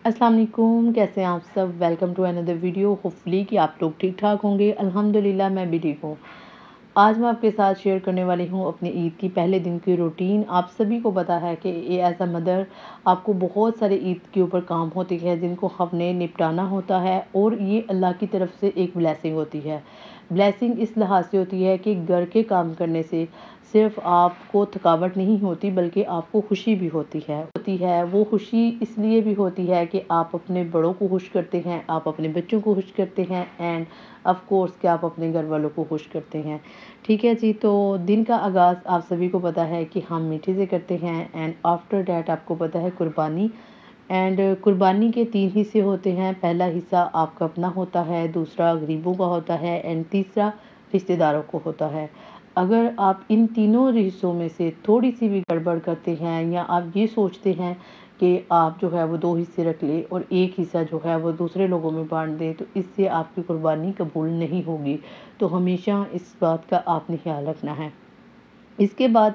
अस्सलाम वालेकुम, कैसे हैं आप सब। Welcome to another video. Hopefully कि आप लोग ठीक ठाक होंगे। अल्हम्दुलिल्लाह मैं भी ठीक हूँ। आज मैं आपके साथ शेयर करने वाली हूँ अपनी ईद की पहले दिन की रूटीन। आप सभी को पता है कि ये एज अ मदर आपको बहुत सारे ईद के ऊपर काम होते हैं जिनको हमने निपटाना होता है, और ये अल्लाह की तरफ से एक ब्लेसिंग होती है। ब्लेसिंग इस लिहाज से होती है कि घर के काम करने से सिर्फ आपको थकावट नहीं होती बल्कि आपको खुशी भी होती है। वो खुशी इसलिए भी होती है कि आप अपने बड़ों को खुश करते हैं, आप अपने बच्चों को खुश करते हैं, एंड ऑफ कोर्स कि आप अपने घर वालों को खुश करते हैं। ठीक है जी। तो दिन का आगाज़ आप सभी को पता है कि हम मीठे से करते हैं, एंड आफ्टर डैट आपको पता है कुर्बानी। एंड कुर्बानी के 3 हिस्से होते हैं। पहला हिस्सा आपका अपना होता है, दूसरा गरीबों का होता है, एंड तीसरा रिश्तेदारों को होता है। अगर आप इन तीनों हिस्सों में से थोड़ी सी भी गड़बड़ करते हैं, या आप ये सोचते हैं कि आप जो है वो 2 हिस्से रख लें और एक हिस्सा जो है वो दूसरे लोगों में बांट दें, तो इससे आपकी कुर्बानी कबूल नहीं होगी। तो हमेशा इस बात का आपने ख्याल रखना है। इसके बाद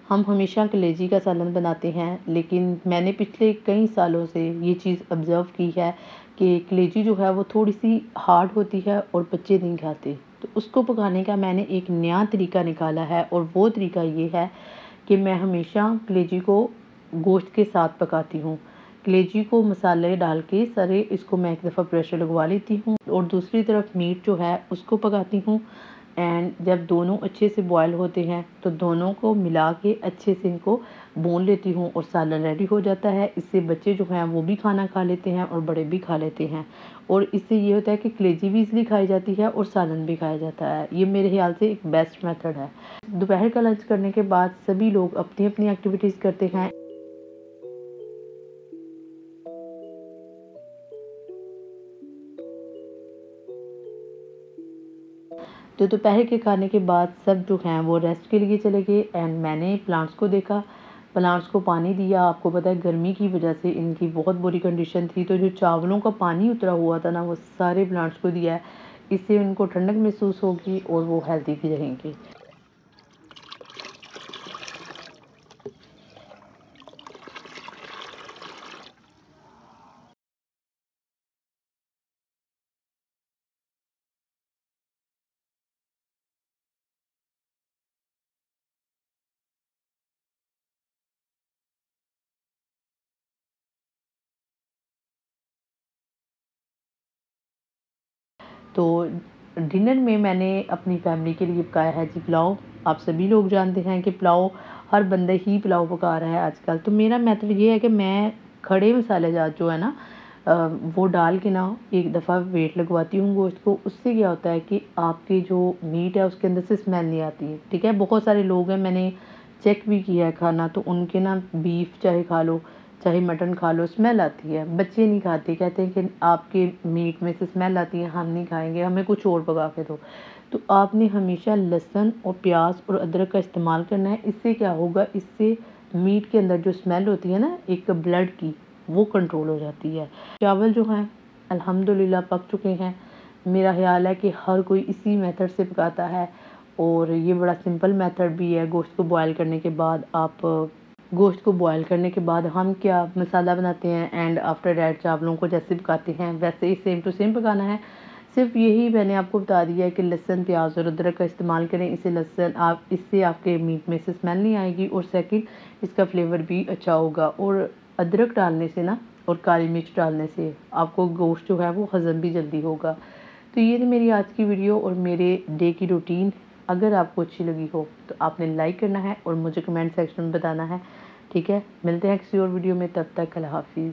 हम हमेशा कलेजी का सालन बनाते हैं, लेकिन मैंने पिछले कई सालों से ये चीज़ ऑब्ज़र्व की है कि कलेजी जो है वो थोड़ी-सी हार्ड होती है और बच्चे नहीं खाते। तो उसको पकाने का मैंने एक नया तरीका निकाला है, और वो तरीका ये है कि मैं हमेशा कलेजी को गोश्त के साथ पकाती हूँ। कलेजी को मसाले डाल के सारे इसको मैं एक दफ़ा प्रेशर लगवा लेती हूँ, और दूसरी तरफ मीट जो है उसको पकाती हूँ। एंड जब दोनों अच्छे से बॉयल होते हैं तो दोनों को मिला के अच्छे से इनको भून लेती हूँ, और सालन रेडी हो जाता है। इससे बच्चे जो हैं वो भी खाना खा लेते हैं और बड़े भी खा लेते हैं, और इससे ये होता है कि कलेजी भी इसलिए खाई जाती है और सालन भी खाया जाता है। ये मेरे ख्याल से एक बेस्ट मेथड है। दोपहर का लंच करने के बाद सभी लोग अपनी अपनी एक्टिविटीज़ करते हैं। तो दोपहर के खाने के बाद सब जो हैं वो रेस्ट के लिए चले गए, एंड मैंने प्लांट्स को देखा, प्लांट्स को पानी दिया। आपको पता है गर्मी की वजह से इनकी बहुत बुरी कंडीशन थी, तो जो चावलों का पानी उतरा हुआ था ना वो सारे प्लांट्स को दिया है। इससे उनको ठंडक महसूस होगी और वो हेल्दी भी रहेंगे। तो डिनर में मैंने अपनी फैमिली के लिए पकाया है जी पुलाव। आप सभी लोग जानते हैं कि पुलाव हर बंदे ही पुलाव पका रहा है आजकल। तो मेरा मेथड ये है कि मैं खड़े मसाले जात जो है ना अ, वो डाल के ना एक दफ़ा वेट लगवाती हूँ गोश्त को। उससे क्या होता है कि आपकी जो मीट है उसके अंदर से स्मेल नहीं आती है। ठीक है, बहुत सारे लोग हैं, मैंने चेक भी किया है खाना, तो उनके ना बीफ चाहे खा लो चाहे मटन खा लो स्मेल आती है। बच्चे नहीं खाते, कहते हैं कि आपके मीट में से स्मेल आती है, हम नहीं खाएंगे, हमें कुछ और पका के दो। तो आपने हमेशा लहसुन और प्याज और अदरक का इस्तेमाल करना है। इससे क्या होगा, इससे मीट के अंदर जो स्मेल होती है ना एक ब्लड की, वो कंट्रोल हो जाती है। चावल जो हैं अल्हम्दुलिल्लाह पक चुके हैं। मेरा ख्याल है कि हर कोई इसी मेथड से पकाता है, और ये बड़ा सिंपल मेथड भी है। गोश्त को बॉयल करने के बाद हम क्या मसाला बनाते हैं, एंड आफ्टर डैट चावलों को जैसे पकाते हैं वैसे ही सेम टू सेम पकाना है। सिर्फ यही मैंने आपको बता दिया है कि लहसुन प्याज और अदरक का इस्तेमाल करें। इससे आपके मीट में से स्मेल नहीं आएगी, और सेकंड इसका फ्लेवर भी अच्छा होगा। और अदरक डालने से ना और काली मिर्च डालने से आपको गोश्त जो है वो हज़म भी जल्दी होगा। तो ये थी मेरी आज की वीडियो और मेरे डे की रूटीन। अगर आपको अच्छी लगी हो तो आपने लाइक करना है और मुझे कमेंट सेक्शन में बताना है। ठीक है, मिलते हैं किसी और वीडियो में, तब तक अल्लाह हाफिज़।